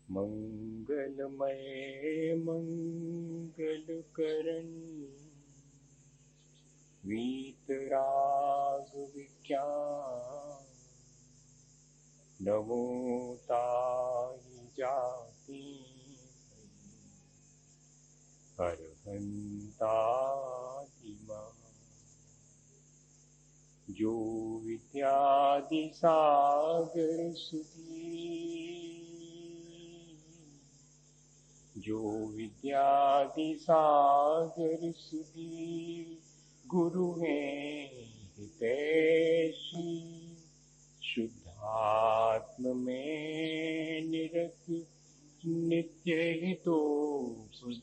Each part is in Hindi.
मंगलमय मंगलकरण वीतराग विज्ञान नमो ताहि जाति अरहंतादिमा जो विद्यादि सागर सुधी जो विद्यादि सागर सुधी गुरु हैं हितैषी शुद्धात्म में निरत नित्य हितोपदेशी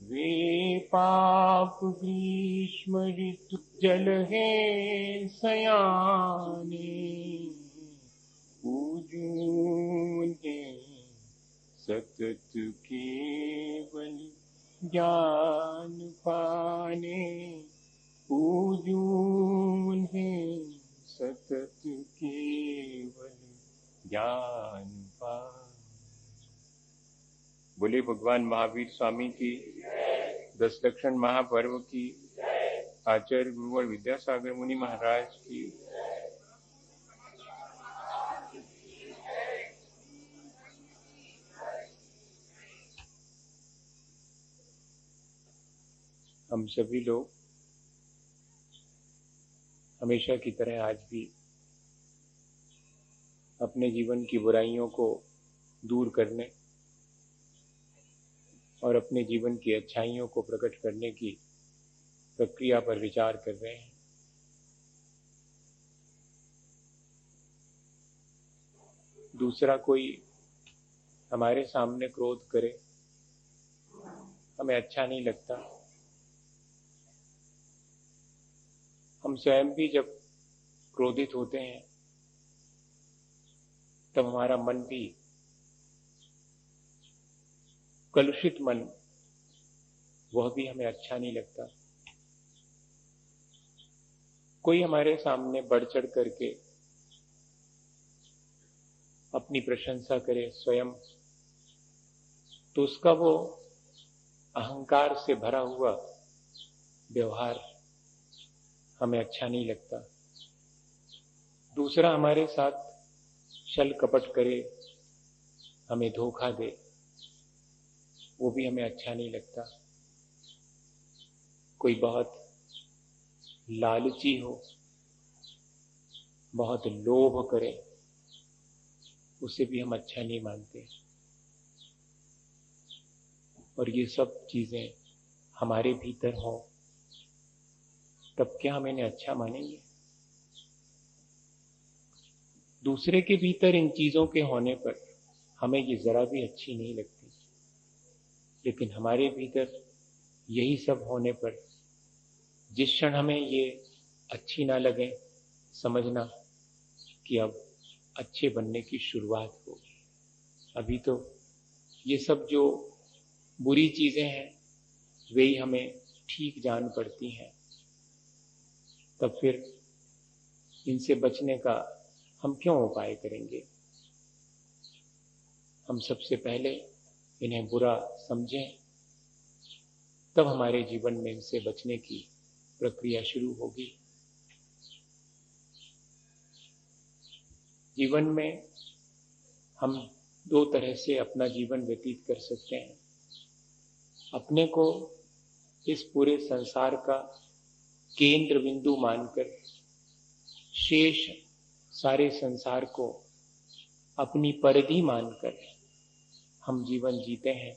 वे पाप ग्रीष्म ऋतु जल है सयाने पूजूं सतत केवल ज्ञान पाने पूजूं सतत केवल ज्ञान पाने। बोले भगवान महावीर स्वामी की, दस लक्षण महापर्व की, आचार्य गुरुवर विद्यासागर मुनि महाराज की। हम सभी लोग हमेशा की तरह आज भी अपने जीवन की बुराइयों को दूर करने और अपने जीवन की अच्छाइयों को प्रकट करने की प्रक्रिया पर विचार कर रहे हैं। दूसरा कोई हमारे सामने क्रोध करे, हमें अच्छा नहीं लगता। हम स्वयं भी जब क्रोधित होते हैं तब हमारा मन भी कलुषित मन, वह भी हमें अच्छा नहीं लगता। कोई हमारे सामने बढ़ चढ़ करके अपनी प्रशंसा करे स्वयं, तो उसका वो अहंकार से भरा हुआ व्यवहार हमें अच्छा नहीं लगता। दूसरा हमारे साथ छल कपट करे, हमें धोखा दे, वो भी हमें अच्छा नहीं लगता। कोई बहुत लालची हो, बहुत लोभ करे, उसे भी हम अच्छा नहीं मानते। और ये सब चीजें हमारे भीतर हो तब क्या हम इन्हें अच्छा मानेंगे? दूसरे के भीतर इन चीजों के होने पर हमें ये जरा भी अच्छी नहीं लगती, लेकिन हमारे भीतर यही सब होने पर जिस क्षण हमें ये अच्छी ना लगे, समझना कि अब अच्छे बनने की शुरुआत होगी। अभी तो ये सब जो बुरी चीजें हैं वे ही हमें ठीक जान पड़ती हैं, तब फिर इनसे बचने का हम क्यों उपाय करेंगे? हम सबसे पहले इन्हें बुरा समझें, तब हमारे जीवन में इनसे बचने की प्रक्रिया शुरू होगी। जीवन में हम दो तरह से अपना जीवन व्यतीत कर सकते हैं। अपने को इस पूरे संसार का केंद्र बिंदु मानकर शेष सारे संसार को अपनी परिधि मानकर हम जीवन जीते हैं,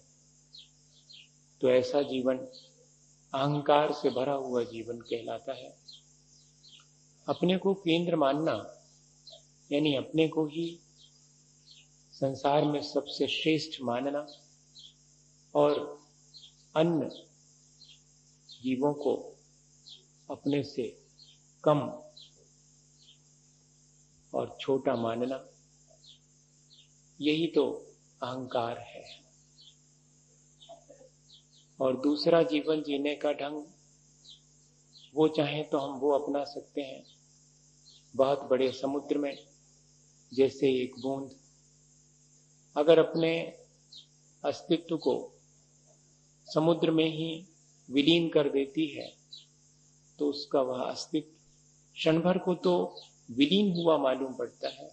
तो ऐसा जीवन अहंकार से भरा हुआ जीवन कहलाता है। अपने को केंद्र मानना यानी अपने को ही संसार में सबसे श्रेष्ठ मानना और अन्य जीवों को अपने से कम और छोटा मानना, यही तो अहंकार है। और दूसरा जीवन जीने का ढंग, वो चाहे तो हम वो अपना सकते हैं। बहुत बड़े समुद्र में जैसे एक बूंद अगर अपने अस्तित्व को समुद्र में ही विलीन कर देती है तो उसका वह अस्तित्व क्षण भर को तो विलीन हुआ मालूम पड़ता है,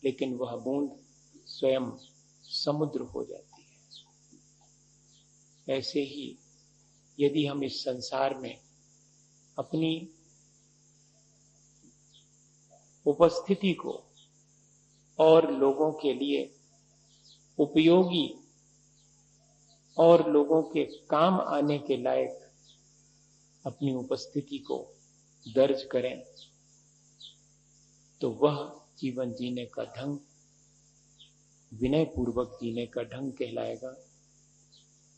लेकिन वह बूंद स्वयं समुद्र हो जाती है। ऐसे ही यदि हम इस संसार में अपनी उपस्थिति को और लोगों के लिए उपयोगी और लोगों के काम आने के लायक अपनी उपस्थिति को दर्ज करें तो वह जीवन जीने का ढंग, विनय पूर्वक जीने का ढंग कहलाएगा।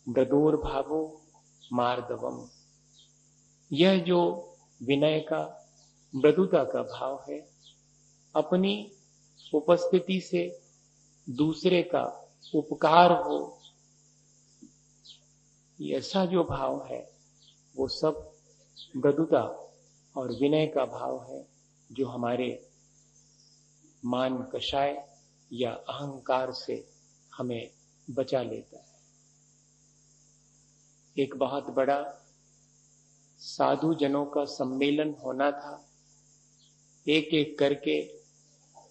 मृदोर भावो मार्दवम, यह जो विनय का, मृदुता का भाव है, अपनी उपस्थिति से दूसरे का उपकार हो, ऐसा जो भाव है वो सब मृदुता और विनय का भाव है, जो हमारे मान कषाय या अहंकार से हमें बचा लेता है। एक बहुत बड़ा साधु जनों का सम्मेलन होना था। एक एक करके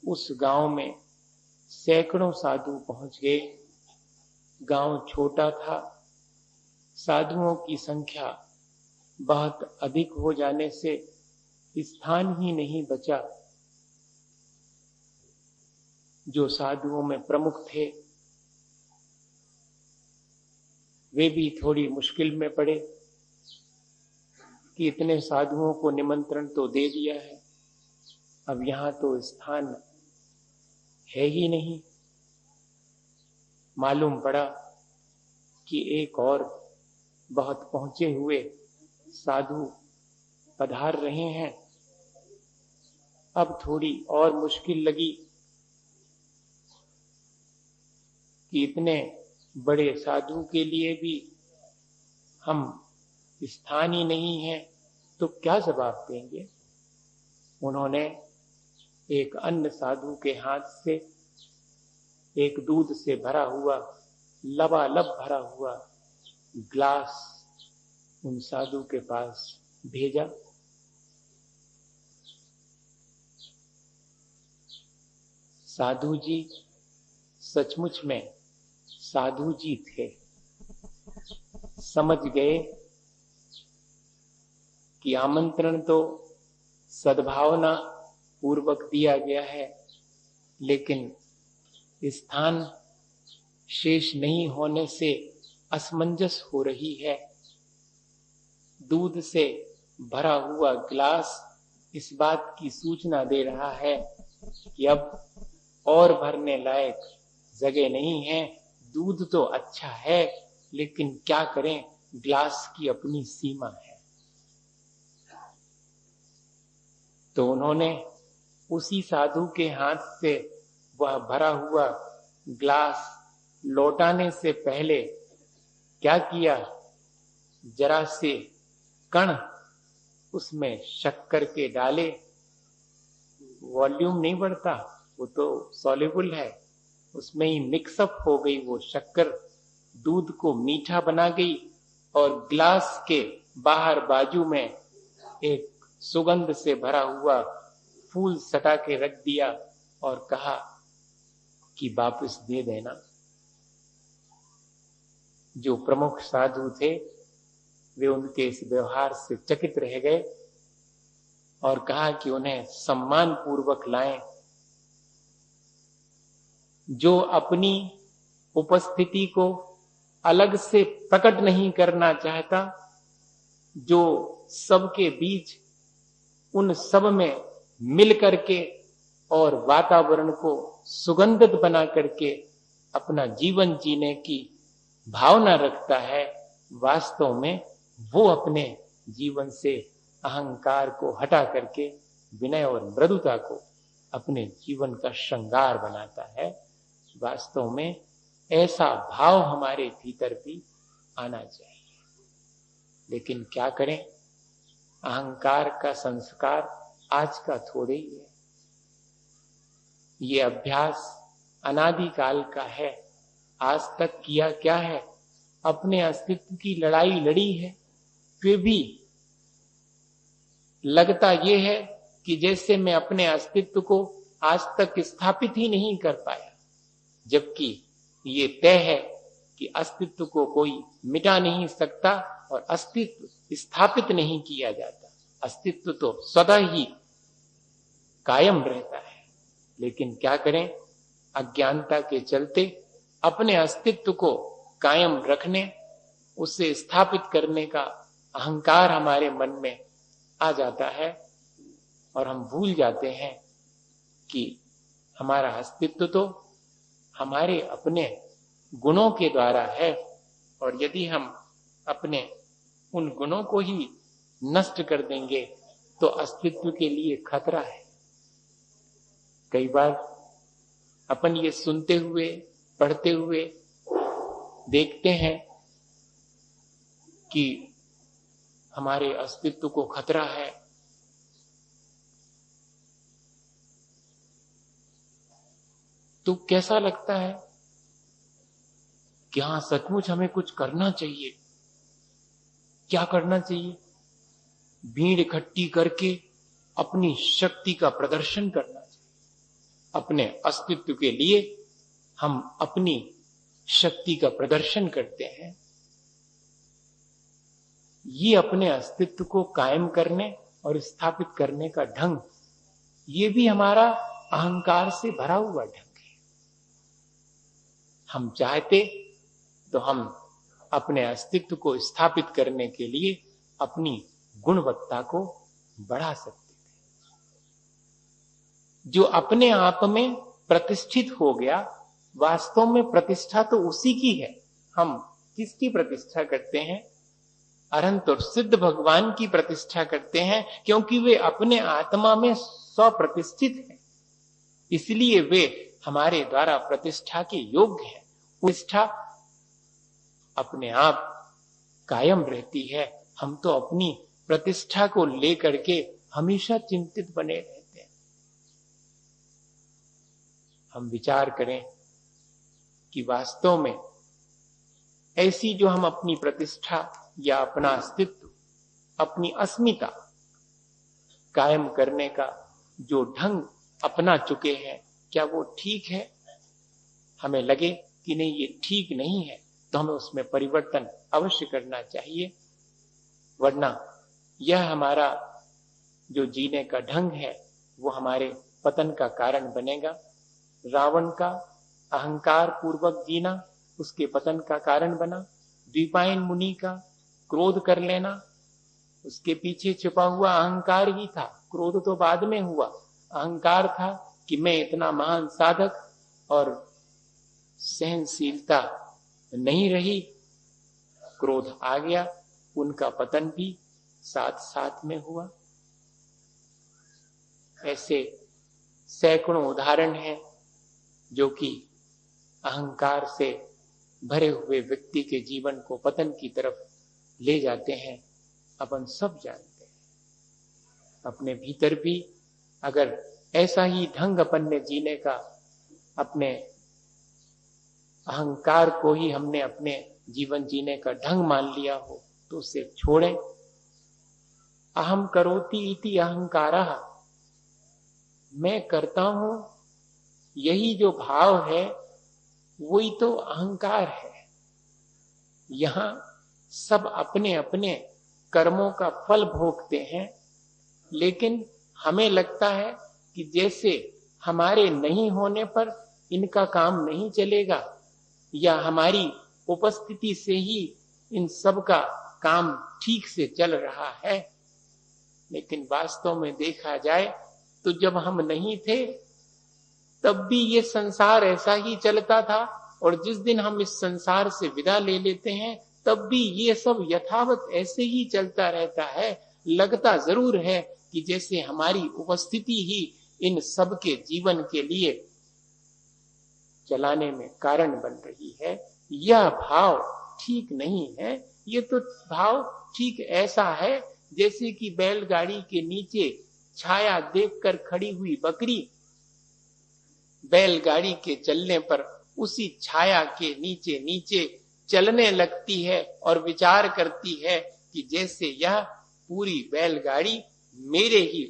उस गांव में सैकड़ों साधु पहुंच गए। गांव छोटा था, साधुओं की संख्या बहुत अधिक हो जाने से स्थान ही नहीं बचा। जो साधुओं में प्रमुख थे वे भी थोड़ी मुश्किल में पड़े कि इतने साधुओं को निमंत्रण तो दे दिया है, अब यहां तो स्थान है ही नहीं। मालूम पड़ा कि एक और बहुत पहुंचे हुए साधु पधार रहे हैं। अब थोड़ी और मुश्किल लगी कि इतने बड़े साधु के लिए भी हम स्थान ही नहीं है तो क्या जवाब देंगे। उन्होंने एक अन्य साधु के हाथ से एक दूध से भरा हुआ, लबालब भरा हुआ ग्लास उन साधु के पास भेजा। साधु जी सचमुच में साधु जी थे, समझ गए कि आमंत्रण तो सद्भावना पूर्वक दिया गया है, लेकिन स्थान शेष नहीं होने से असमंजस हो रही है। दूध से भरा हुआ ग्लास इस बात की सूचना दे रहा है कि अब और भरने लायक जगह नहीं है। दूध तो अच्छा है, लेकिन क्या करें, ग्लास की अपनी सीमा है। तो उन्होंने उसी साधु के हाथ से वह भरा हुआ ग्लास लौटाने से पहले क्या किया, जरा से कण उसमें शक्कर के डाले। वॉल्यूम नहीं बढ़ता, वो तो सॉल्युबल है, उसमें ही मिक्सअप हो गई वो शक्कर, दूध को मीठा बना गई और ग्लास के बाहर बाजू में एक सुगंध से भरा हुआ फूल सटा के रख दिया और कहा कि वापस दे देना। जो प्रमुख साधु थे वे उनके इस व्यवहार से चकित रह गए और कहा कि उन्हें सम्मान पूर्वक लाएं। जो अपनी उपस्थिति को अलग से प्रकट नहीं करना चाहता, जो सबके बीच उन सब में मिल करके और वातावरण को सुगंधित बना करके अपना जीवन जीने की भावना रखता है, वास्तव में वो अपने जीवन से अहंकार को हटा करके विनय और मृदुता को अपने जीवन का श्रृंगार बनाता है। वास्तव में ऐसा भाव हमारे भीतर भी आना चाहिए, लेकिन क्या करें, अहंकार का संस्कार आज का थोड़े ही है। ये अभ्यास अनादिकाल का है, आज तक किया क्या है, अपने अस्तित्व की लड़ाई लड़ी है, फिर भी लगता यह है कि जैसे मैं अपने अस्तित्व को आज तक स्थापित ही नहीं कर पाया, जबकि ये तय है कि अस्तित्व को कोई मिटा नहीं सकता और अस्तित्व स्थापित नहीं किया जाता। अस्तित्व तो सदा ही कायम रहता है, लेकिन क्या करें, अज्ञानता के चलते अपने अस्तित्व को कायम रखने, उसे स्थापित करने का अहंकार हमारे मन में आ जाता है और हम भूल जाते हैं कि हमारा अस्तित्व तो हमारे अपने गुणों के द्वारा है, और यदि हम अपने उन गुणों को ही नष्ट कर देंगे तो अस्तित्व के लिए खतरा है। कई बार अपन ये सुनते हुए, पढ़ते हुए देखते हैं कि हमारे अस्तित्व को खतरा है, तो कैसा लगता है कि हाँ, सचमुच हमें कुछ करना चाहिए। क्या करना चाहिए? भीड़ इकट्ठी करके अपनी शक्ति का प्रदर्शन करना चाहिए। अपने अस्तित्व के लिए हम अपनी शक्ति का प्रदर्शन करते हैं। ये अपने अस्तित्व को कायम करने और स्थापित करने का ढंग, ये भी हमारा अहंकार से भरा हुआ ढंग है। हम चाहते तो हम अपने अस्तित्व को स्थापित करने के लिए अपनी गुणवत्ता को बढ़ा सकते थे। जो अपने आप में प्रतिष्ठित हो गया, वास्तव में प्रतिष्ठा तो उसी की है। हम किसकी प्रतिष्ठा करते हैं? अनंत और सिद्ध भगवान की प्रतिष्ठा करते हैं, क्योंकि वे अपने आत्मा में स्वप्रतिष्ठित हैं। इसलिए वे हमारे द्वारा प्रतिष्ठा के योग्य हैं। प्रतिष्ठा अपने आप कायम रहती है। हम तो अपनी प्रतिष्ठा को लेकर के हमेशा चिंतित बने रहते हैं। हम विचार करें कि वास्तव में ऐसी जो हम अपनी प्रतिष्ठा या अपना अस्तित्व, अपनी अस्मिता कायम करने का जो ढंग अपना चुके हैं, क्या वो ठीक है? हमें लगे कि नहीं, ये ठीक नहीं है, तो हमें उसमें परिवर्तन अवश्य करना चाहिए, वरना यह हमारा जो जीने का ढंग है वो हमारे पतन का कारण बनेगा। रावण का अहंकार पूर्वक जीना उसके पतन का कारण बना। द्विपायन मुनि का क्रोध कर लेना, उसके पीछे छुपा हुआ अहंकार ही था। क्रोध तो बाद में हुआ, अहंकार था कि मैं इतना महान साधक, और सहनशीलता नहीं रही, क्रोध आ गया, उनका पतन भी साथ साथ में हुआ। ऐसे सैकड़ों उदाहरण हैं जो कि अहंकार से भरे हुए व्यक्ति के जीवन को पतन की तरफ ले जाते हैं। अपन सब जानते हैं। अपने भीतर भी अगर ऐसा ही ढंग अपन ने जीने का, अपने अहंकार को ही हमने अपने जीवन जीने का ढंग मान लिया हो, तो उसे छोड़ें। अहम करोति इति अहंकारः, मैं करता हूं, यही जो भाव है वही तो अहंकार है। यहां सब अपने अपने कर्मों का फल भोगते हैं, लेकिन हमें लगता है कि जैसे हमारे नहीं होने पर इनका काम नहीं चलेगा, या हमारी उपस्थिति से ही इन सब का काम ठीक से चल रहा है। लेकिन वास्तव में देखा जाए तो जब हम नहीं थे तब भी ये संसार ऐसा ही चलता था, और जिस दिन हम इस संसार से विदा ले लेते हैं तब भी ये सब यथावत ऐसे ही चलता रहता है। लगता जरूर है कि जैसे हमारी उपस्थिति ही इन सब के जीवन के लिए चलाने में कारण बन रही है। यह भाव ठीक नहीं है। ये तो भाव ठीक ऐसा है जैसे कि बैलगाड़ी के नीचे छाया देखकर खड़ी हुई बकरी बैलगाड़ी के चलने पर उसी छाया के नीचे नीचे चलने लगती है और विचार करती है कि जैसे यह पूरी बैलगाड़ी मेरे ही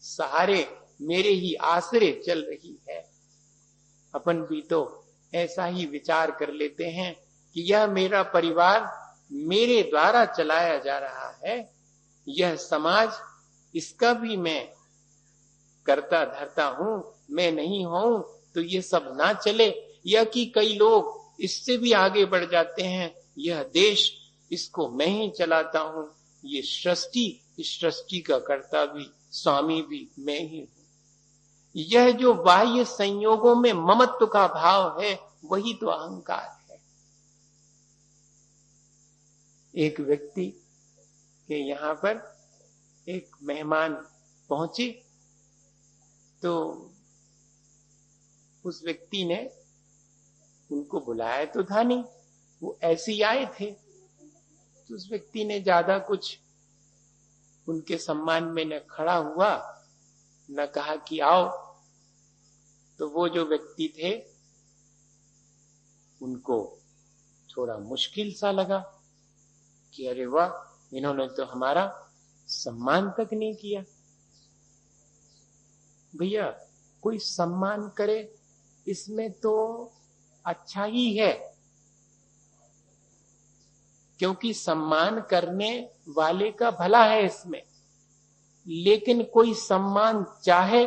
सहारे, मेरे ही आसरे चल रही है। अपन भी तो ऐसा ही विचार कर लेते हैं कि यह मेरा परिवार मेरे द्वारा चलाया जा रहा है, यह समाज, इसका भी मैं करता धरता हूं, मैं नहीं हूं तो ये सब ना चले। या कि कई लोग इससे भी आगे बढ़ जाते हैं, यह देश, इसको मैं ही चलाता हूं, ये सृष्टि, इस सृष्टि का कर्ता भी, स्वामी भी मैं ही हूं। यह जो बाह्य संयोगों में ममत्व का भाव है, वही तो अहंकार है। एक व्यक्ति के यहां पर एक मेहमान पहुंचे तो उस व्यक्ति ने उनको बुलाया तो था नहीं, वो ऐसे ही आए थे। तो उस व्यक्ति ने ज्यादा कुछ उनके सम्मान में न खड़ा हुआ, न कहा कि आओ। तो वो जो व्यक्ति थे उनको थोड़ा मुश्किल सा लगा कि अरे वाह, इन्होंने तो हमारा सम्मान तक नहीं किया। भैया, कोई सम्मान करे इसमें तो अच्छा ही है, क्योंकि सम्मान करने वाले का भला है इसमें। लेकिन कोई सम्मान चाहे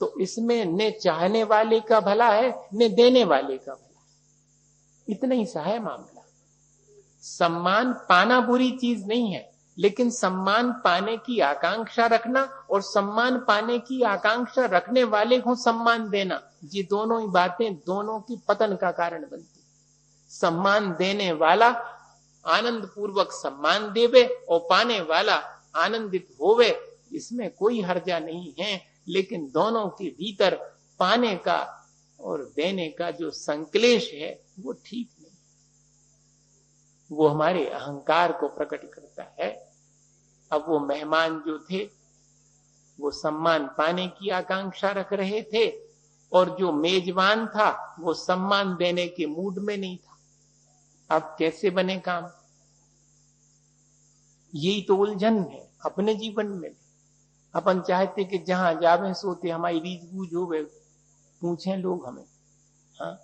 तो इसमें न चाहने वाले का भला है न देने वाले का भला है। इतना ही सा है मामला। सम्मान पाना बुरी चीज नहीं है, लेकिन सम्मान पाने की आकांक्षा रखना और सम्मान पाने की आकांक्षा रखने वाले को सम्मान देना, ये दोनों ही बातें दोनों की पतन का कारण बनती। सम्मान देने वाला आनंद पूर्वक सम्मान देवे और पाने वाला आनंदित होवे, इसमें कोई हर्जा नहीं है। लेकिन दोनों के भीतर पाने का और देने का जो संक्लेश है वो ठीक नहीं, वो हमारे अहंकार को प्रकट करता है। अब वो मेहमान जो थे वो सम्मान पाने की आकांक्षा रख रहे थे और जो मेजबान था वो सम्मान देने के मूड में नहीं था। अब कैसे बने काम? यही तो उलझन है अपने जीवन में। अपन चाहते कि जहां जावे सोते हमारी रीझ बूझ हो गए, पूछें लोग हमें। हाँ,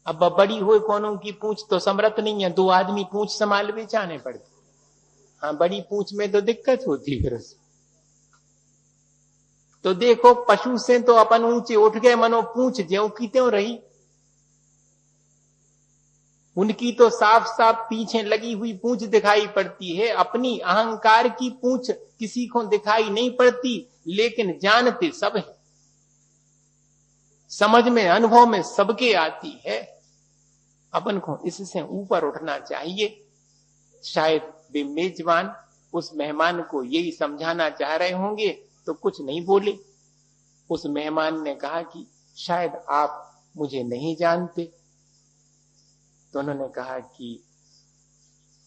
अब बड़ी हो कोनों की पूछ तो समर्थ नहीं है, 2 आदमी पूछ संभाल बेचाने पड़ते। हाँ, बड़ी पूछ में तो दिक्कत होती फिर। तो देखो, पशु से तो अपन ऊंचे उठ गए, मनो पूछ ज्यों की त्यों रही। उनकी तो साफ साफ पीछे लगी हुई पूंछ दिखाई पड़ती है, अपनी अहंकार की पूंछ किसी को दिखाई नहीं पड़ती। लेकिन जानते सब है, समझ में अनुभव में सबके आती है। अपन को इससे ऊपर उठना चाहिए। शायद वे मेजबान उस मेहमान को यही समझाना चाह रहे होंगे तो कुछ नहीं बोले। उस मेहमान ने कहा कि शायद आप मुझे नहीं जानते। तो उन्होंने कहा कि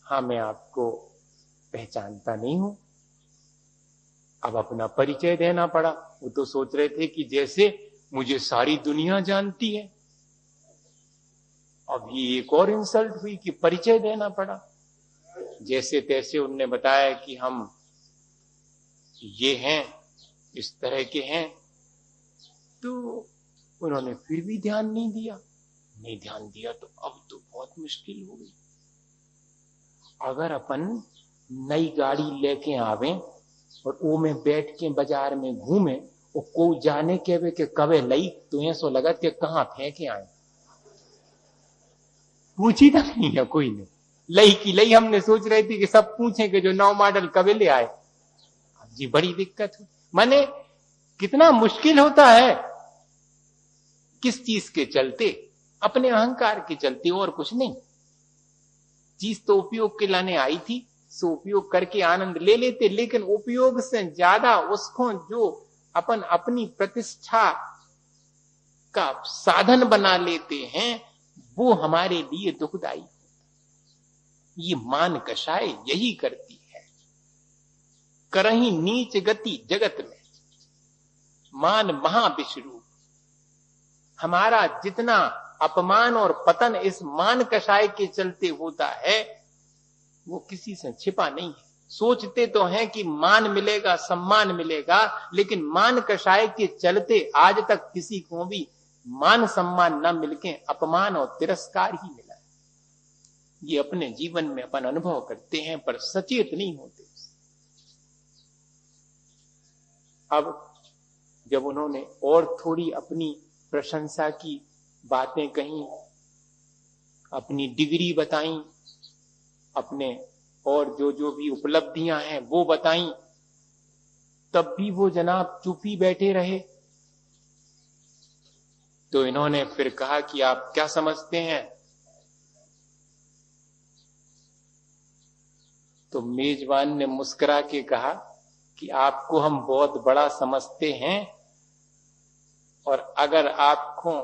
हाँ, मैं आपको पहचानता नहीं हूं। अब अपना परिचय देना पड़ा। वो तो सोच रहे थे कि जैसे मुझे सारी दुनिया जानती है। अब ये एक और इंसल्ट हुई कि परिचय देना पड़ा। जैसे तैसे उनने बताया कि हम ये हैं, इस तरह के हैं। तो उन्होंने फिर भी ध्यान नहीं दिया। नहीं ध्यान दिया तो अब तो बहुत मुश्किल हो गई। अगर अपन नई गाड़ी लेके आवे और वो में बैठ के बाजार में घूमे और को जाने के वे के कवे लई, तो ऐसा लगा कि कहां फेंके आए। पूछी था नहीं है कोई ने, लई की लई। हमने सोच रहे थे कि सब पूछे कि जो 9 मॉडल कवे ले आए। जी बड़ी दिक्कत हुई। माने कितना मुश्किल होता है। किस चीज के चलते? अपने अहंकार के चलते, और कुछ नहीं। चीज तो उपयोग के लाने आई थी, सो उपयोग करके आनंद ले लेते। लेकिन उपयोग से ज्यादा उसको जो अपन अपनी प्रतिष्ठा का साधन बना लेते हैं, वो हमारे लिए दुखदाई। ये मान कषाय यही करती है। करही नीच गति जगत में, मान महाविश्वरूप। हमारा जितना अपमान और पतन इस मान कषाय के चलते होता है वो किसी से छिपा नहीं है। सोचते तो हैं कि मान मिलेगा, सम्मान मिलेगा, लेकिन मान कषाय के चलते आज तक किसी को भी मान सम्मान न मिलके अपमान और तिरस्कार ही मिला है। ये अपने जीवन में अपन अनुभव करते हैं पर सचेत नहीं होते। अब जब उन्होंने और थोड़ी अपनी प्रशंसा की बातें कही, अपनी डिग्री बताई, अपने और जो भी उपलब्धियां हैं वो बताई, तब भी वो जनाब चुप ही बैठे रहे। तो इन्होंने फिर कहा कि आप क्या समझते हैं? तो मेजबान ने मुस्कुरा के कहा कि आपको हम बहुत बड़ा समझते हैं और अगर आपको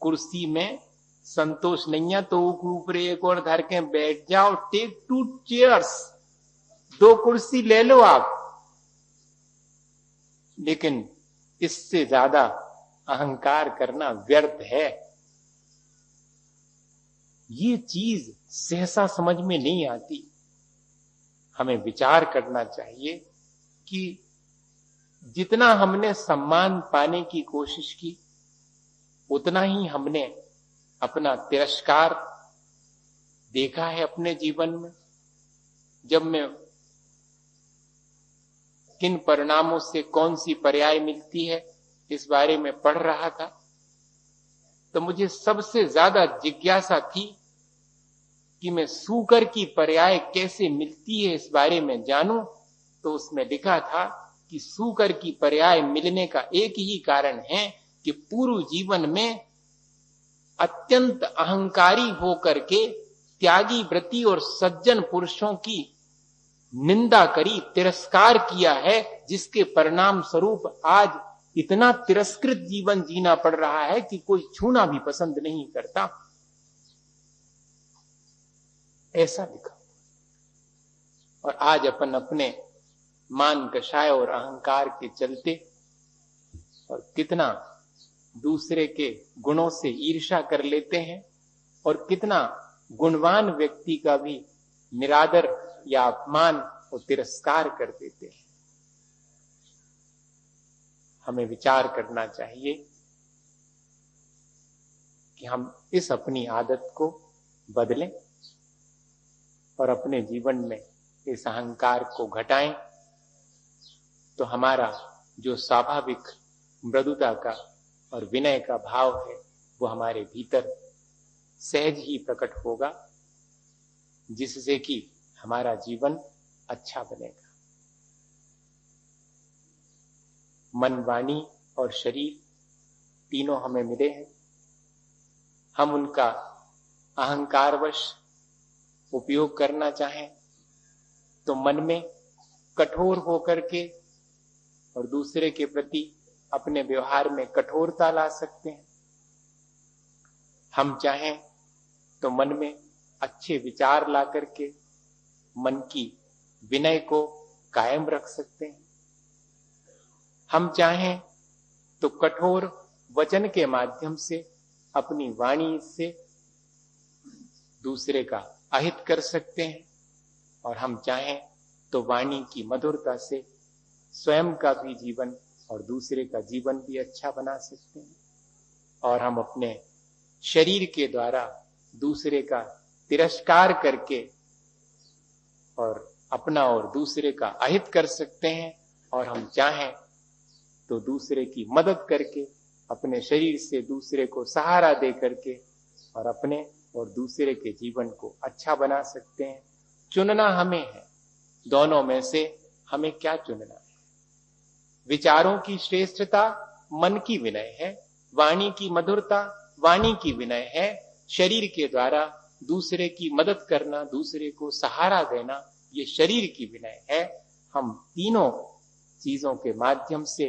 कुर्सी में संतोष नहीं है तो ऊपर एक और धर के बैठ जाओ, टेक 2 चेयर्स, 2 कुर्सी ले लो आप, लेकिन इससे ज्यादा अहंकार करना व्यर्थ है। ये चीज सहसा समझ में नहीं आती। हमें विचार करना चाहिए कि जितना हमने सम्मान पाने की कोशिश की उतना ही हमने अपना तिरस्कार देखा है अपने जीवन में। जब मैं किन परिणामों से कौन सी पर्याय मिलती है इस बारे में पढ़ रहा था तो मुझे सबसे ज्यादा जिज्ञासा थी कि मैं सूकर की पर्याय कैसे मिलती है इस बारे में जानूं। तो उसमें लिखा था कि सूकर की पर्याय मिलने का एक ही कारण है कि पूर्व जीवन में अत्यंत अहंकारी होकर के त्यागी व्रती और सज्जन पुरुषों की निंदा करी, तिरस्कार किया है, जिसके परिणाम स्वरूप आज इतना तिरस्कृत जीवन जीना पड़ रहा है कि कोई छूना भी पसंद नहीं करता। ऐसा लिखा। और आज अपन अपने मान कषाय और अहंकार के चलते और कितना दूसरे के गुणों से ईर्ष्या कर लेते हैं और कितना गुणवान व्यक्ति का भी निरादर या अपमान और तिरस्कार कर देते हैं। हमें विचार करना चाहिए कि हम इस अपनी आदत को बदलें और अपने जीवन में इस अहंकार को घटाएं, तो हमारा जो स्वाभाविक मृदुता का और विनय का भाव है वो हमारे भीतर सहज ही प्रकट होगा, जिससे कि हमारा जीवन अच्छा बनेगा। मन, वाणी और शरीर तीनों हमें मिले हैं। हम उनका अहंकारवश उपयोग करना चाहें तो मन में कठोर होकर के और दूसरे के प्रति अपने व्यवहार में कठोरता ला सकते हैं। हम चाहें तो मन में अच्छे विचार ला करके मन की विनय को कायम रख सकते हैं। हम चाहें तो कठोर वचन के माध्यम से अपनी वाणी से दूसरे का अहित कर सकते हैं और हम चाहें तो वाणी की मधुरता से स्वयं का भी जीवन और दूसरे का जीवन भी अच्छा बना सकते हैं। और हम अपने शरीर के द्वारा दूसरे का तिरस्कार करके और अपना और दूसरे का अहित कर सकते हैं और हम चाहें तो दूसरे की मदद करके अपने शरीर से दूसरे को सहारा दे करके और अपने और दूसरे के जीवन को अच्छा बना सकते हैं। चुनना हमें है, दोनों में से हमें क्या चुनना है। विचारों की श्रेष्ठता मन की विनय है, वाणी की मधुरता वाणी की विनय है, शरीर के द्वारा दूसरे की मदद करना, दूसरे को सहारा देना ये शरीर की विनय है। हम तीनों चीजों के माध्यम से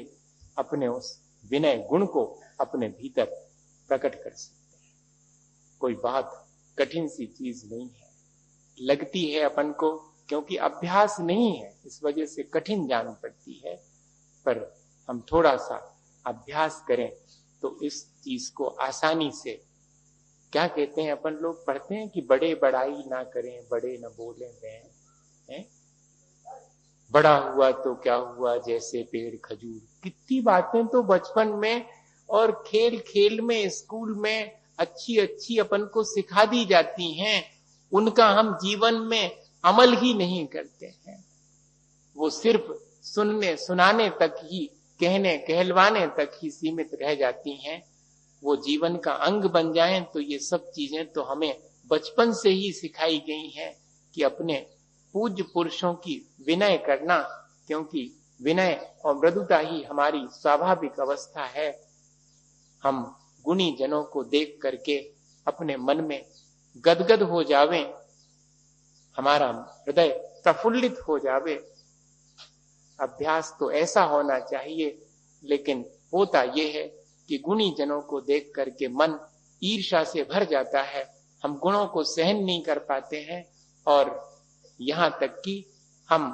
अपने उस विनय गुण को अपने भीतर प्रकट कर सकते हैं। कोई बहुत कठिन सी चीज नहीं है, लगती है अपन को क्योंकि अभ्यास नहीं है इस वजह से कठिन जान पड़ती है, पर हम थोड़ा सा अभ्यास करें तो इस चीज को आसानी से, क्या कहते हैं अपन लोग पढ़ते हैं कि बड़े बड़ाई ना करें, बड़े न बोले हैं, बड़ा हुआ तो क्या हुआ जैसे पेड़ खजूर। कितनी बातें तो बचपन में और खेल खेल में, स्कूल में अच्छी अच्छी अपन को सिखा दी जाती हैं, उनका हम जीवन में अमल ही नहीं करते हैं। वो सिर्फ सुनने सुनाने तक ही, कहने कहलवाने तक ही सीमित रह जाती हैं। वो जीवन का अंग बन जाएं तो ये सब चीजें तो हमें बचपन से ही सिखाई गई हैं कि अपने पूज्य पुरुषों की विनय करना, क्योंकि विनय और मृदुता ही हमारी स्वाभाविक अवस्था है। हम गुणी जनों को देख करके अपने मन में गदगद हो जावें, हमारा हृदय प्रफुल्लित हो जावे। अभ्यास तो ऐसा होना चाहिए, लेकिन होता यह है कि गुणी जनों को देख करके मन ईर्ष्या से भर जाता है, हम गुणों को सहन नहीं कर पाते हैं और यहां तक कि हम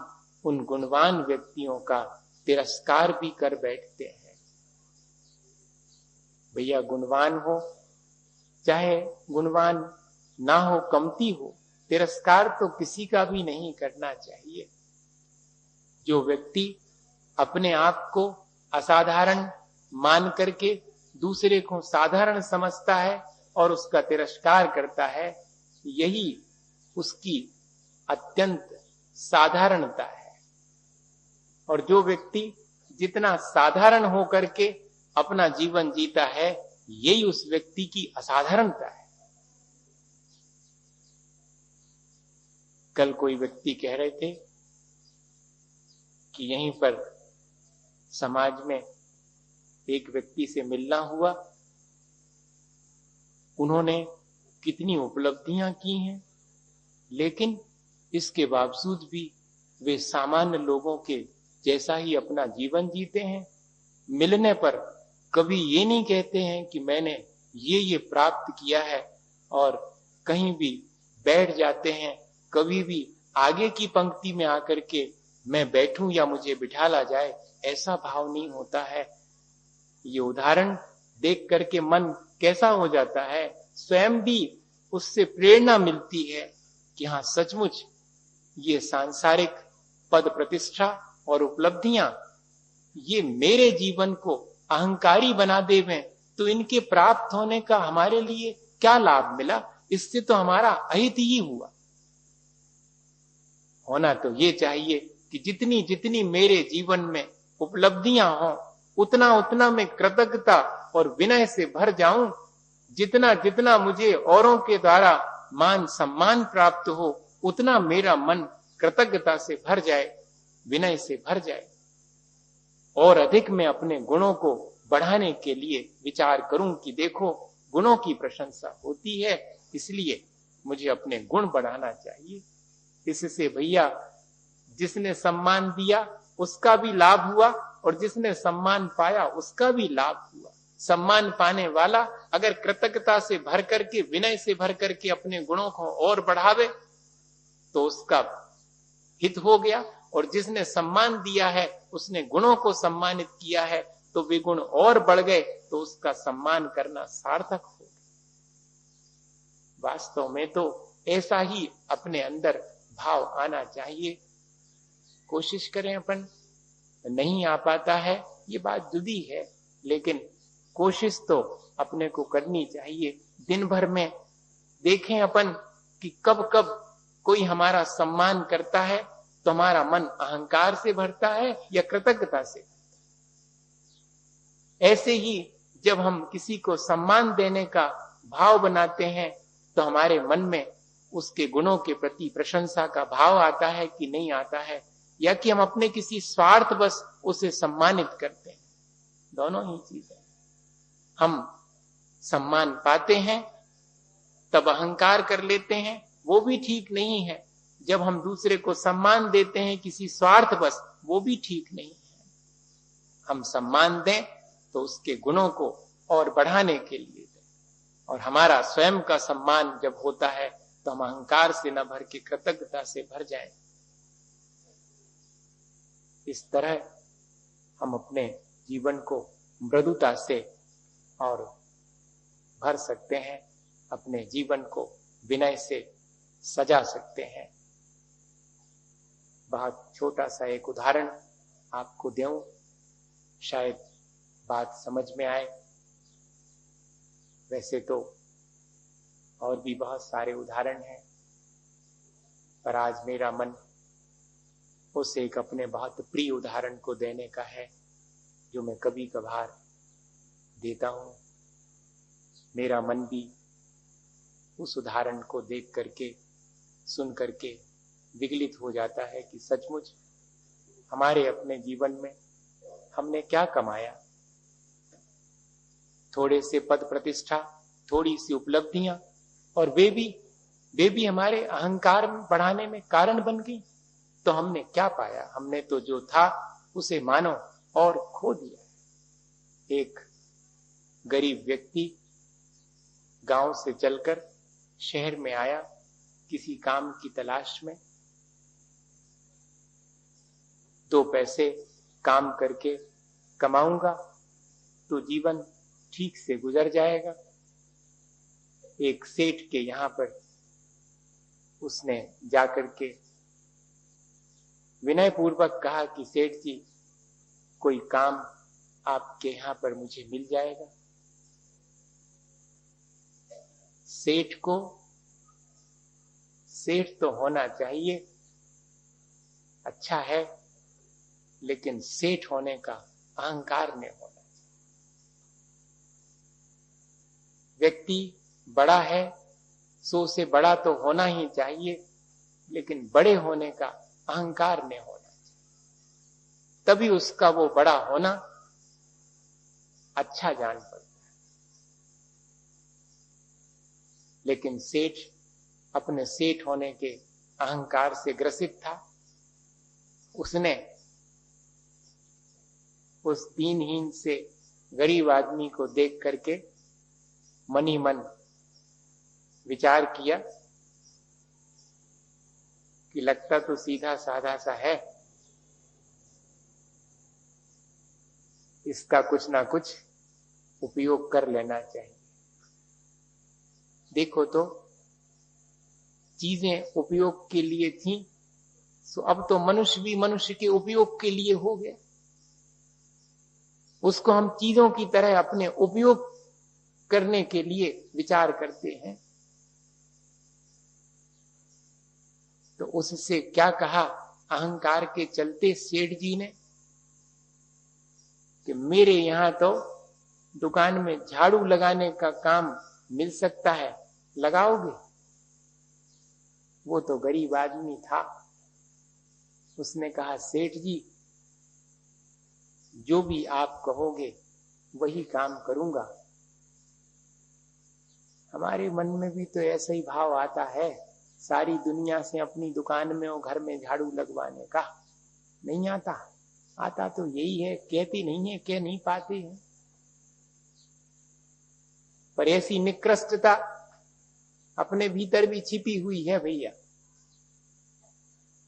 उन गुणवान व्यक्तियों का तिरस्कार भी कर बैठते हैं। भैया गुणवान हो चाहे गुणवान ना हो, कमती हो, तिरस्कार तो किसी का भी नहीं करना चाहिए। जो व्यक्ति अपने आप को असाधारण मान करके दूसरे को साधारण समझता है और उसका तिरस्कार करता है, यही उसकी अत्यंत साधारणता है। और जो व्यक्ति जितना साधारण होकर के अपना जीवन जीता है, यही उस व्यक्ति की असाधारणता है। कल कोई व्यक्ति कह रहे थे कि यहीं पर समाज में एक व्यक्ति से मिलना हुआ, उन्होंने कितनी उपलब्धियां की हैं, लेकिन इसके बावजूद भी वे सामान्य लोगों के जैसा ही अपना जीवन जीते हैं। मिलने पर कभी ये नहीं कहते हैं कि मैंने ये प्राप्त किया है, और कहीं भी बैठ जाते हैं, कभी भी आगे की पंक्ति में आकर के मैं बैठूं या मुझे बिठाला जाए, ऐसा भाव नहीं होता है। ये उदाहरण देख करके मन कैसा हो जाता है, स्वयं भी उससे प्रेरणा मिलती है कि हाँ सचमुच ये सांसारिक पद प्रतिष्ठा और उपलब्धियां ये मेरे जीवन को अहंकारी बना देवें तो इनके प्राप्त होने का हमारे लिए क्या लाभ मिला, इससे तो हमारा अहित ही हुआ। होना तो ये चाहिए कि जितनी जितनी मेरे जीवन में उपलब्धियां हों, उतना उतना मैं कृतज्ञता और विनय से भर जाऊं। जितना जितना मुझे औरों के द्वारा मान सम्मान प्राप्त हो, उतना मेरा मन कृतज्ञता से भर जाए, विनय से भर जाए। और अधिक मैं अपने गुणों को बढ़ाने के लिए विचार करूं कि देखो गुणों की प्रशंसा होती है, इसलिए मुझे अपने गुण बढ़ाना चाहिए। इससे भैया जिसने सम्मान दिया उसका भी लाभ हुआ और जिसने सम्मान पाया उसका भी लाभ हुआ। सम्मान पाने वाला अगर कृतज्ञता से भर करके, विनय से भर करके अपने गुणों को और बढ़ावे तो उसका हित हो गया, और जिसने सम्मान दिया है उसने गुणों को सम्मानित किया है तो वे गुण और बढ़ गए तो उसका सम्मान करना सार्थक हो गया। वास्तव में तो ऐसा ही अपने अंदर भाव आना चाहिए। कोशिश करें अपन, नहीं आ पाता है ये बात जुदी है, लेकिन कोशिश तो अपने को करनी चाहिए। दिन भर में देखें अपन कि कब कब कोई हमारा सम्मान करता है तो हमारा मन अहंकार से भरता है या कृतज्ञता से। ऐसे ही जब हम किसी को सम्मान देने का भाव बनाते हैं तो हमारे मन में उसके गुणों के प्रति प्रशंसा का भाव आता है कि नहीं आता है, या कि हम अपने किसी स्वार्थ बस उसे सम्मानित करते हैं। दोनों ही चीजें। हम सम्मान पाते हैं तब अहंकार कर लेते हैं, वो भी ठीक नहीं है। जब हम दूसरे को सम्मान देते हैं किसी स्वार्थ बस, वो भी ठीक नहीं है। हम सम्मान दें तो उसके गुणों को और बढ़ाने के लिए दें, और हमारा स्वयं का सम्मान जब होता है तो हम अहंकार से न भर के कृतज्ञता से भर जाएं। इस तरह हम अपने जीवन को मृदुता से और भर सकते हैं, अपने जीवन को विनय से सजा सकते हैं। बहुत छोटा सा एक उदाहरण आपको दूं, शायद बात समझ में आए। वैसे तो और भी बहुत सारे उदाहरण हैं, पर आज मेरा मन उस एक अपने बहुत प्रिय उदाहरण को देने का है, जो मैं कभी कभार देता हूं। मेरा मन भी उस उदाहरण को देख करके, सुन करके विगलित हो जाता है कि सचमुच हमारे अपने जीवन में हमने क्या कमाया। थोड़े से पद प्रतिष्ठा, थोड़ी सी उपलब्धियां, और वे भी हमारे अहंकार बढ़ाने में कारण बन गई। तो हमने क्या पाया? हमने तो जो था उसे मानो और खो दिया। एक गरीब व्यक्ति गांव से चलकर शहर में आया किसी काम की तलाश में। 2 पैसे काम करके कमाऊंगा तो जीवन ठीक से गुजर जाएगा। एक सेठ के यहां पर उसने जाकर के विनय पूर्वक कहा कि सेठ जी, कोई काम आपके यहां पर मुझे मिल जाएगा? सेठ तो होना चाहिए, अच्छा है, लेकिन सेठ होने का अहंकार नहीं होना चाहिए। व्यक्ति बड़ा है, सो से बड़ा तो होना ही चाहिए, लेकिन बड़े होने का अहंकार नहीं होना चाहिए। तभी उसका वो बड़ा होना अच्छा जान पड़ता है। लेकिन सेठ अपने सेठ होने के अहंकार से ग्रसित था। उसने उस दीनहीन से गरीब आदमी को देख करके मन ही मन विचार किया कि लगता तो सीधा साधा सा है, इसका कुछ ना कुछ उपयोग कर लेना चाहिए। देखो तो चीजें उपयोग के लिए थी, तो अब तो मनुष्य भी मनुष्य के उपयोग के लिए हो गया। उसको हम चीजों की तरह अपने उपयोग करने के लिए विचार करते हैं। तो उससे क्या कहा अहंकार के चलते सेठ जी ने कि मेरे यहां तो दुकान में झाड़ू लगाने का काम मिल सकता है, लगाओगे? वो तो गरीब आदमी था। उसने कहा, सेठ जी, जो भी आप कहोगे वही काम करूंगा। हमारे मन में भी तो ऐसा ही भाव आता है, सारी दुनिया से अपनी दुकान में और घर में झाड़ू लगवाने का। नहीं आता? आता तो यही है, कहती नहीं है, कह नहीं पाती है। पर ऐसी निकृष्टता अपने भीतर भी छिपी हुई है भैया।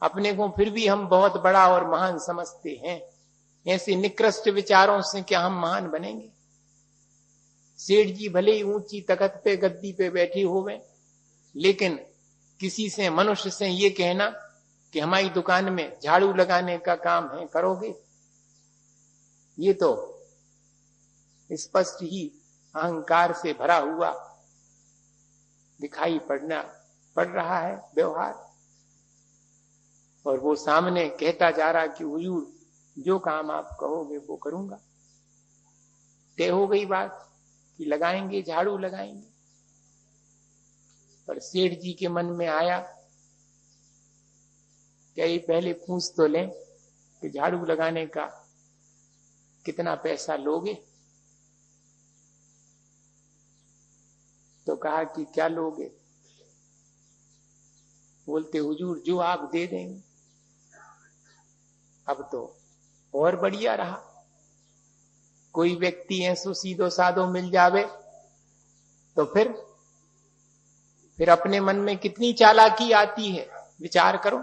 अपने को फिर भी हम बहुत बड़ा और महान समझते हैं। ऐसे निकृष्ट विचारों से क्या हम महान बनेंगे? सेठ जी भले ही ऊंची तख्त पे गद्दी पे बैठे हुए, लेकिन किसी से, मनुष्य से ये कहना कि हमारी दुकान में झाड़ू लगाने का काम है, करोगे? ये तो स्पष्ट ही अहंकार से भरा हुआ दिखाई पड़ रहा है व्यवहार। और वो सामने कहता जा रहा कि हुजूर, जो काम आप कहोगे वो करूंगा। तय हो गई बात कि लगाएंगे, झाड़ू लगाएंगे। पर सेठ जी के मन में आया क्या ये पहले पूछ तो लें कि झाड़ू लगाने का कितना पैसा लोगे? तो कहा कि क्या लोगे? बोलते, हुजूर जो आप दे देंगे। अब तो और बढ़िया रहा। कोई व्यक्ति ऐसो सीधो साधो मिल जावे तो फिर अपने मन में कितनी चालाकी आती है, विचार करो।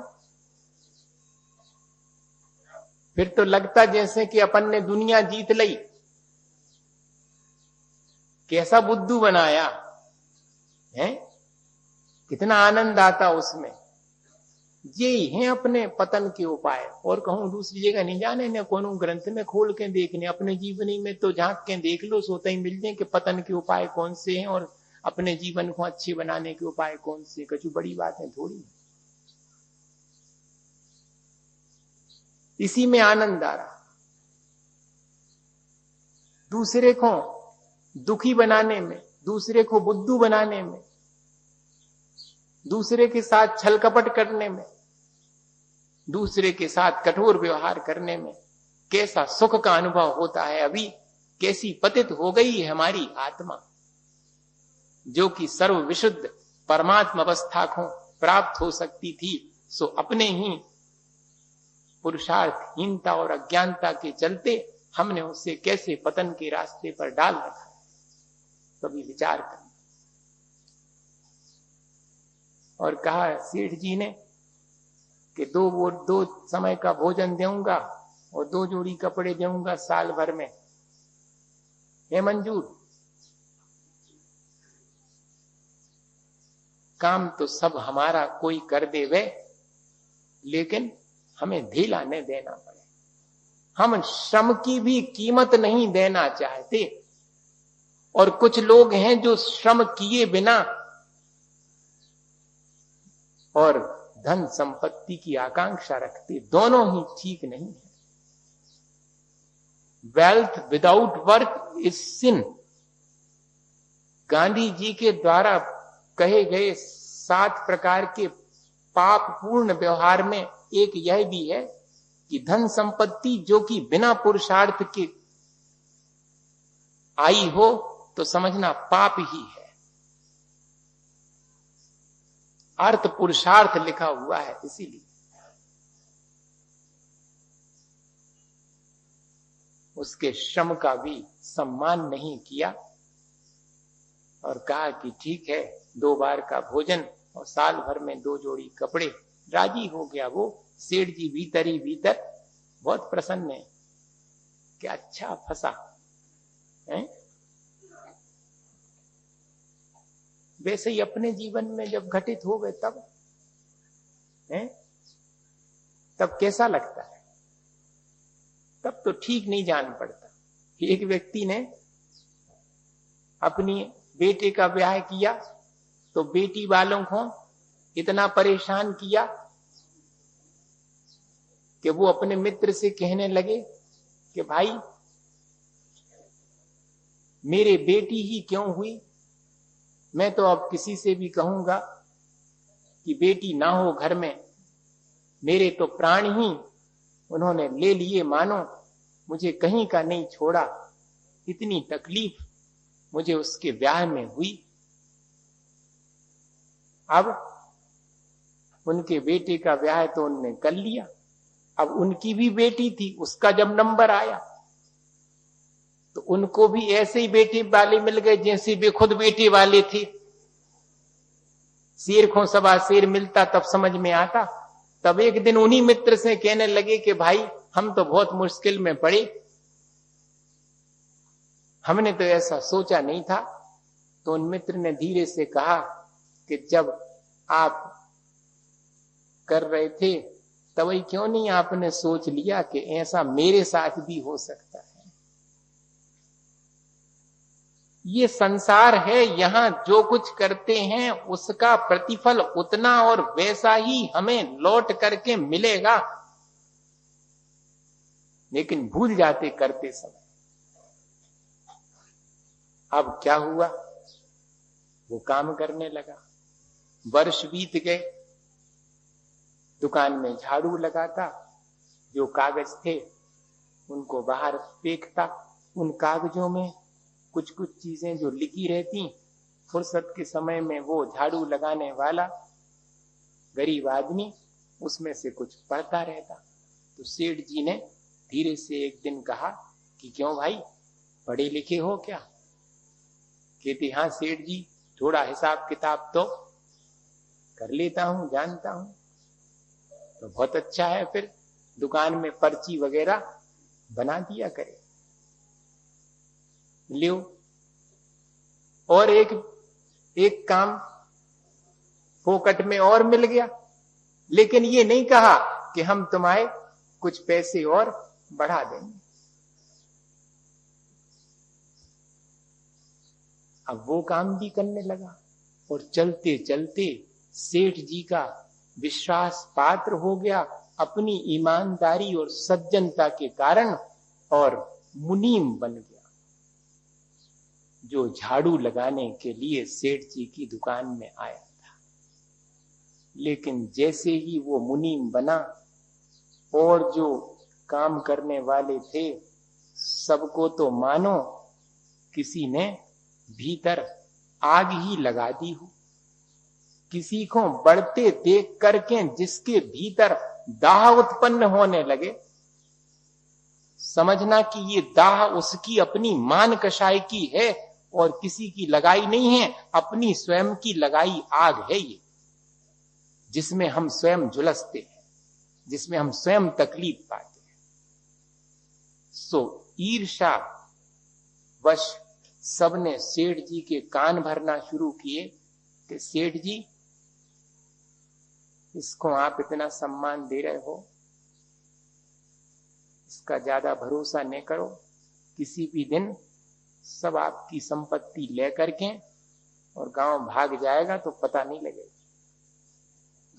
फिर तो लगता जैसे कि अपन ने दुनिया जीत ली। कैसा बुद्धू बनाया है, कितना आनंद आता उसमें। यही है अपने पतन के उपाय, और कहूं दूसरी जगह नहीं जाने, न कोनो ग्रंथ में खोल के देखने, अपने जीवनी में तो झांक के देख लो, सोता ही मिल जाए कि पतन के उपाय कौन से हैं और अपने जीवन को अच्छे बनाने के उपाय कौन से। कछु बड़ी बात है थोड़ी, इसी में आनंद आ रहा। दूसरे को दुखी बनाने में, दूसरे को बुद्धू बनाने में, दूसरे के साथ छल कपट करने में, दूसरे के साथ कठोर व्यवहार करने में कैसा सुख का अनुभव होता है। अभी कैसी पतित हो गई है हमारी आत्मा, जो कि सर्व विशुद्ध परमात्मा अवस्था को प्राप्त हो सकती थी, सो अपने ही पुरुषार्थहीनता और अज्ञानता के चलते हमने उसे कैसे पतन के रास्ते पर डाल रखा है। कभी विचार करना। और कहा सेठ जी ने कि दो समय का भोजन दूंगा और 2 जोड़ी कपड़े दूंगा साल भर में, है मंजूर? काम तो सब हमारा कोई कर दे वे, लेकिन हमें ढीला नहीं देना पड़े। हम श्रम की भी कीमत नहीं देना चाहते, और कुछ लोग हैं जो श्रम किए बिना और धन संपत्ति की आकांक्षा रखते, दोनों ही ठीक नहीं है। वेल्थ विदाउट वर्क इज सिन। गांधी जी के द्वारा कहे गए 7 प्रकार के पाप पूर्ण व्यवहार में एक यह भी है कि धन संपत्ति जो कि बिना पुरुषार्थ के आई हो तो समझना पाप ही है। अर्थ पुरुषार्थ लिखा हुआ है, इसीलिए उसके श्रम का भी सम्मान नहीं किया और कहा कि ठीक है 2 बार का भोजन और साल भर में 2 जोड़ी कपड़े। राजी हो गया वो सेठ जी, भीतर ही भीतर बहुत प्रसन्न है कि अच्छा फंसा है। वैसे ही अपने जीवन में जब घटित हो गए तब कैसा लगता है, तब तो ठीक नहीं जान पड़ता। एक व्यक्ति ने अपनी बेटे का ब्याह किया तो बेटी वालों को इतना परेशान किया कि वो अपने मित्र से कहने लगे कि भाई मेरे बेटी ही क्यों हुई, मैं तो अब किसी से भी कहूंगा कि बेटी ना हो घर में, मेरे तो प्राण ही उन्होंने ले लिए, मानो मुझे कहीं का नहीं छोड़ा। इतनी तकलीफ मुझे उसके ब्याह में हुई। अब उनके बेटे का ब्याह तो उन्होंने कर लिया, अब उनकी भी बेटी थी, उसका जब नंबर आया तो उनको भी ऐसे ही बेटे वाले मिल गए जैसे वे खुद बेटे वाले थे। शेर को सवा शेर मिलता तब समझ में आता। तब एक दिन उन्हीं मित्र से कहने लगे कि भाई हम तो बहुत मुश्किल में पड़े, हमने तो ऐसा सोचा नहीं था। तो उन मित्र ने धीरे से कहा कि जब आप कर रहे थे तभी क्यों नहीं आपने सोच लिया कि ऐसा मेरे साथ भी हो सकता है। ये संसार है, यहां जो कुछ करते हैं उसका प्रतिफल उतना और वैसा ही हमें लौट करके मिलेगा, लेकिन भूल जाते करते समय। अब क्या हुआ, वो काम करने लगा, वर्ष बीत गए, दुकान में झाड़ू लगाता, जो कागज थे उनको बाहर फेंकता, उन कागजों में कुछ कुछ चीजें जो लिखी रहती, फुर्सत के समय में वो झाड़ू लगाने वाला गरीब आदमी उसमें से कुछ पढ़ता रहता। तो सेठ जी ने धीरे से एक दिन कहा कि क्यों भाई पढ़े लिखे हो क्या? कहते हाँ सेठ जी, थोड़ा हिसाब किताब तो कर लेता हूं, जानता हूं। तो बहुत अच्छा है, फिर दुकान में पर्ची वगैरह बना दिया करे। लियो और एक काम फोकट में और मिल गया। लेकिन ये नहीं कहा कि हम तुम्हारे कुछ पैसे और बढ़ा देंगे। अब वो काम भी करने लगा और चलते चलते सेठ जी का विश्वास पात्र हो गया अपनी ईमानदारी और सज्जनता के कारण, और मुनीम बन गया, जो झाड़ू लगाने के लिए सेठ जी की दुकान में आया था। लेकिन जैसे ही वो मुनीम बना और जो काम करने वाले थे, सबको तो मानो किसी ने भीतर आग ही लगा दी हो। किसी को बढ़ते देख करके जिसके भीतर दाह उत्पन्न होने लगे, समझना कि ये दाह उसकी अपनी मान कषाय की है और किसी की लगाई नहीं है, अपनी स्वयं की लगाई आग है ये, जिसमें हम स्वयं झुलसते हैं, जिसमें हम स्वयं तकलीफ पाते हैं। सो ईर्षा वश सबने सेठ जी के कान भरना शुरू किए कि सेठ जी, इसको आप इतना सम्मान दे रहे हो, इसका ज्यादा भरोसा नहीं करो, किसी भी दिन सब आपकी संपत्ति लेकर के और गांव भाग जाएगा तो पता नहीं लगेगा।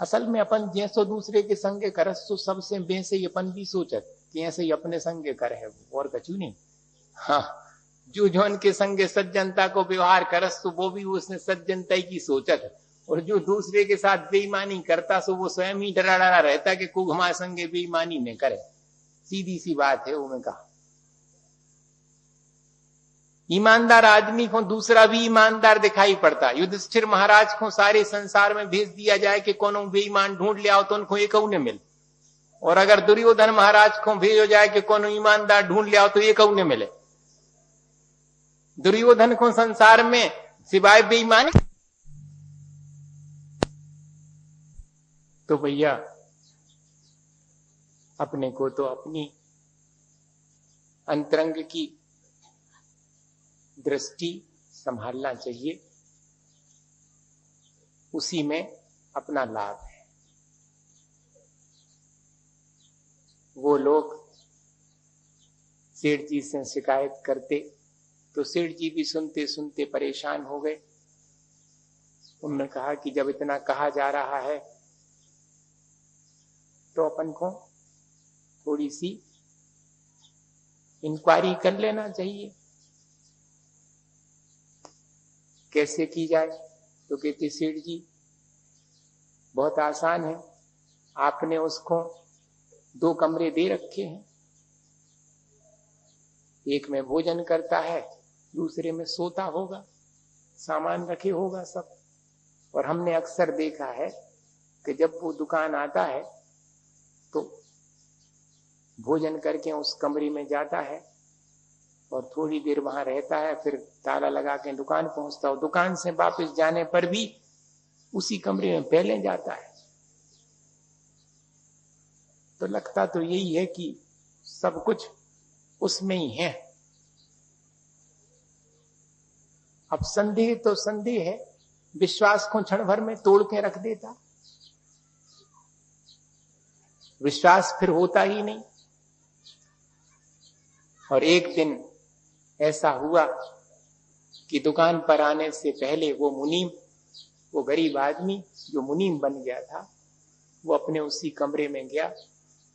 असल में अपन जैसो दूसरे के संगे करस तो सबसे बेसे ही अपन भी सोचत कि ऐसे ही अपने संगे कर है और कछु नहीं। हाँ, जो जोन के संगे सज्जनता को व्यवहार करस तो वो भी उसने सज्जनता की सोचत, और जो दूसरे के साथ बेईमानी करता सो वो स्वयं ही डरा डरा रहता कि को हमारे संगे बेईमानी न करे। सीधी सी बात है। उन्होंने कहा ईमानदार आदमी को दूसरा भी ईमानदार दिखाई पड़ता। युधिष्ठिर महाराज को सारे संसार में भेज दिया जाए कि कोनो बेईमान ढूंढ ले आओ तो उनको एक ने मिले, और अगर दुर्योधन महाराज को भेजो जाए कि कोनो ईमानदार ढूंढ ले आओ तो एक ने मिले। दुर्योधन को संसार में सिवाय बेईमानी, तो भैया अपने को तो अपनी अंतरंग की दृष्टि संभालना चाहिए, उसी में अपना लाभ है। वो लोग सेठ जी से शिकायत करते तो सेठ जी भी सुनते सुनते परेशान हो गए। उन्होंने कहा कि जब इतना कहा जा रहा है तो अपन को थोड़ी सी इंक्वायरी कर लेना चाहिए, कैसे की जाए। तो कहते सेठ जी बहुत आसान है, आपने उसको 2 कमरे दे रखे हैं, एक में भोजन करता है, दूसरे में सोता होगा, सामान रखे होगा सब। और हमने अक्सर देखा है कि जब वो दुकान आता है तो भोजन करके उस कमरे में जाता है और थोड़ी देर वहां रहता है, फिर ताला लगा के दुकान पहुंचता हो। दुकान से वापस जाने पर भी उसी कमरे में पहले जाता है। तो लगता तो यही है कि सब कुछ उसमें ही है। अब संदेह तो संदेह है, विश्वास को क्षण भर में तोड़ के रख देता, विश्वास फिर होता ही नहीं। और एक दिन ऐसा हुआ कि दुकान पर आने से पहले वो मुनीम, वो गरीब आदमी जो मुनीम बन गया था, वो अपने उसी कमरे में गया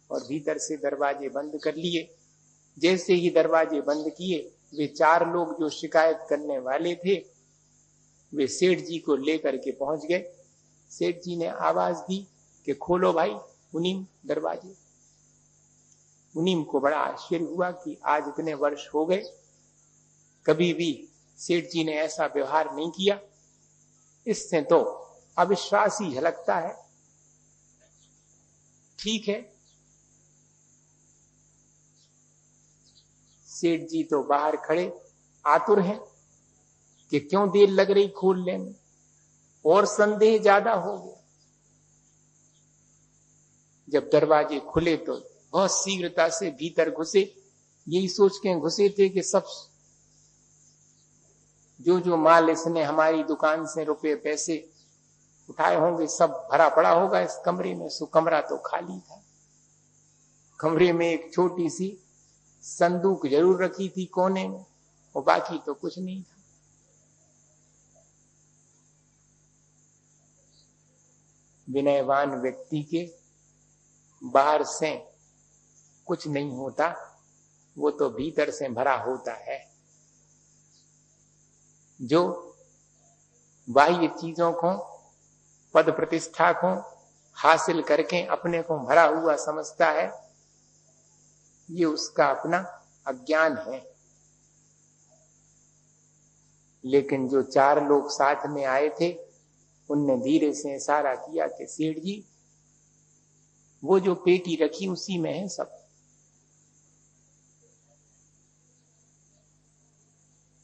और भीतर से दरवाजे बंद कर लिए। जैसे ही दरवाजे बंद किए, वे 4 लोग जो शिकायत करने वाले थे वे सेठ जी को लेकर के पहुंच गए। सेठ जी ने आवाज दी कि खोलो भाई मुनीम दरवाजे। मुनीम को बड़ा आश्चर्य हुआ कि आज इतने वर्ष हो गए कभी भी सेठ जी ने ऐसा व्यवहार नहीं किया, इससे तो अविश्वास ही झलकता है। ठीक है, सेठ जी तो बाहर खड़े आतुर हैं कि क्यों देर लग रही खोलने में, और संदेह ज्यादा हो गया। जब दरवाजे खुले तो बहुत शीघ्रता से भीतर घुसे, यही सोच के घुसे थे कि सब जो जो माल इसने हमारी दुकान से रुपए पैसे उठाए होंगे सब भरा पड़ा होगा इस कमरे में। सो कमरा तो खाली था। कमरे में एक छोटी सी संदूक जरूर रखी थी कोने में, और बाकी तो कुछ नहीं था। विनयवान व्यक्ति के बाहर से कुछ नहीं होता, वो तो भीतर से भरा होता है। जो बाह्य चीजों को, पद प्रतिष्ठा को हासिल करके अपने को भरा हुआ समझता है, ये उसका अपना अज्ञान है। लेकिन जो 4 लोग साथ में आए थे, उनने धीरे से इशारा किया कि सेठ जी, वो जो पेटी रखी उसी में है सब।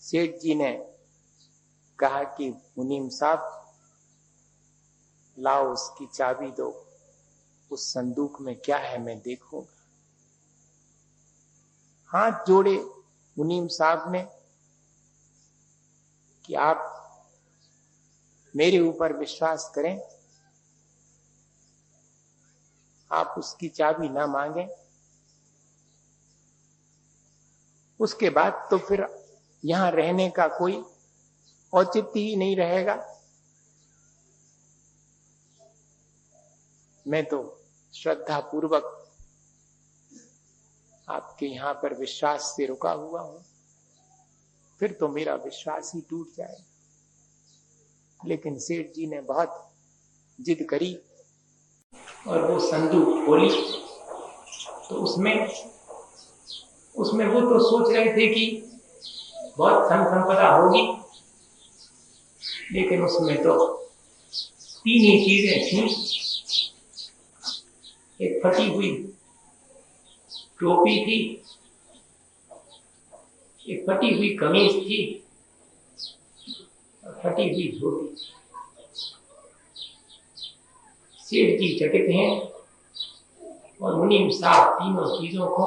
सेठ जी ने कहा कि मुनीम साहब, लाओ उसकी चाबी दो, उस संदूक में क्या है मैं देखूंगा। हाथ जोड़े मुनीम साहब ने कि आप मेरे ऊपर विश्वास करें, आप उसकी चाबी ना मांगे। उसके बाद तो फिर यहां रहने का कोई औचित्य ही नहीं रहेगा। मैं तो श्रद्धा पूर्वक आपके यहां पर विश्वास से रुका हुआ हूं, फिर तो मेरा विश्वास ही टूट जाए। लेकिन सेठ जी ने बहुत जिद करी और वो संदूक खोली, तो उसमें वो तो सोच रहे थे कि बहुत धन संपदा होगी, लेकिन उसमें तो 3 ही चीजें थी। एक फटी हुई टोपी थी, एक फटी हुई कमीज थी, और फटी हुई धोती। सेठ जी चकित हैं और मुनीम साहब तीनों चीजों को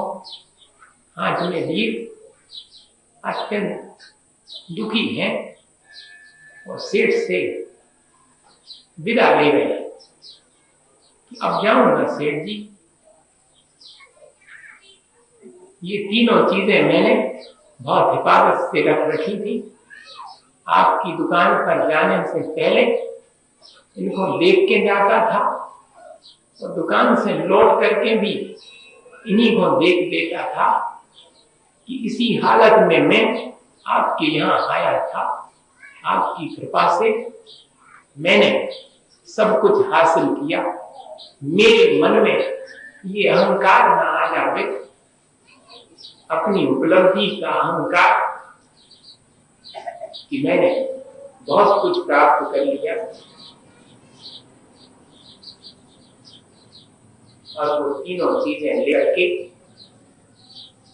हाथ में लिए अत्यंत दुखी हैं और सेठ से विदा ले गए कि अब जाऊंगा सेठ जी, ये तीनों चीजें मैंने बहुत हिफाजत से रख रखी थी। आपकी दुकान पर जाने से पहले इनको देख के जाता था और दुकान से लौट करके भी इन्हीं को देख देता था कि इसी हालत में मैं आपके यहाँ आया था। आपकी कृपा से मैंने सब कुछ हासिल किया। मेरे मन में ये अहंकार ना आ जावे, अपनी उपलब्धि का अहंकार कि मैंने बहुत कुछ प्राप्त कर लिया। और वो तीनों चीजें लेकर के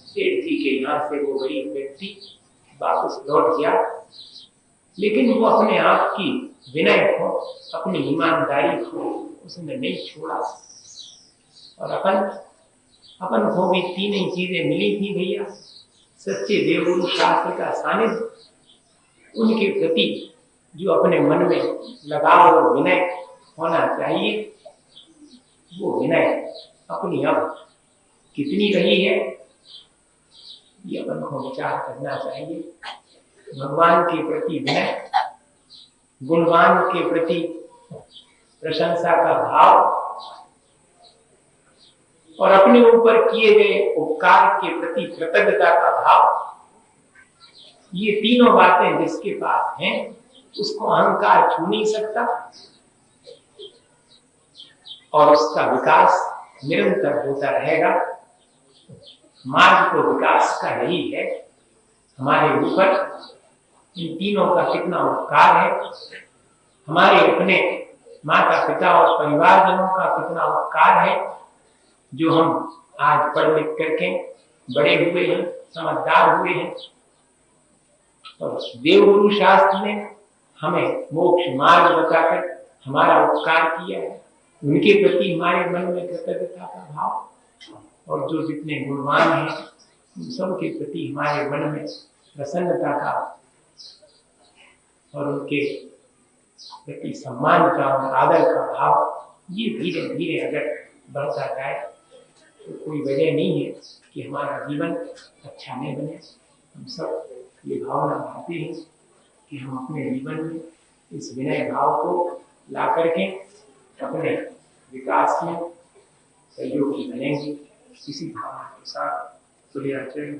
सेठ जी के यहाँ से वो गरीब व्यक्ति वापस लौट गया। लेकिन वो अपने आप की विनय को, अपनी ईमानदारी को उसने नहीं छोड़ा। और अपन को भी 3 ही चीजें मिली थी भैया, सच्चे देवगुरु शास्त्र का सानिध्य, उनके प्रति जो अपने मन में लगाव और विनय होना चाहिए, वो विनय अपनी अब कितनी रही है, ये अपन को विचार करना चाहिए। भगवान के प्रति विनय, गुणवान के प्रति प्रशंसा का भाव और अपने ऊपर किए गए उपकार के प्रति कृतज्ञता का भाव, ये तीनों बातें जिसके पास हैं उसको अहंकार छू नहीं सकता और उसका विकास निरंतर होता रहेगा। मार्ग तो विकास का यही है। हमारे ऊपर इन तीनों का कितना उपकार है, हमारे अपने माता पिता और परिवारजनों का कितना उपकार है, जो हम आज पढ़ लिख करके बड़े हुए हैं, समझदार हुए हैं। और देवगुरु शास्त्र ने हमें मोक्ष मार्ग बताकर हमारा उपकार किया है। उनके प्रति हमारे मन में कृतज्ञता का भाव और जो जितने गुणवान हैं उन सब के प्रति हमारे मन में प्रसन्नता का और उनके प्रति सम्मान का और आदर का भाव ये धीरे धीरे अगर बढ़ता जाए तो कोई वजह नहीं है कि हमारा जीवन अच्छा नहीं बने। हम सब ये भावना भाते हैं कि हम अपने जीवन में इस विनय भाव को ला करके अपने विकास में सहयोगी बनेंगे। इसी भावना के साथ तुल्याचरण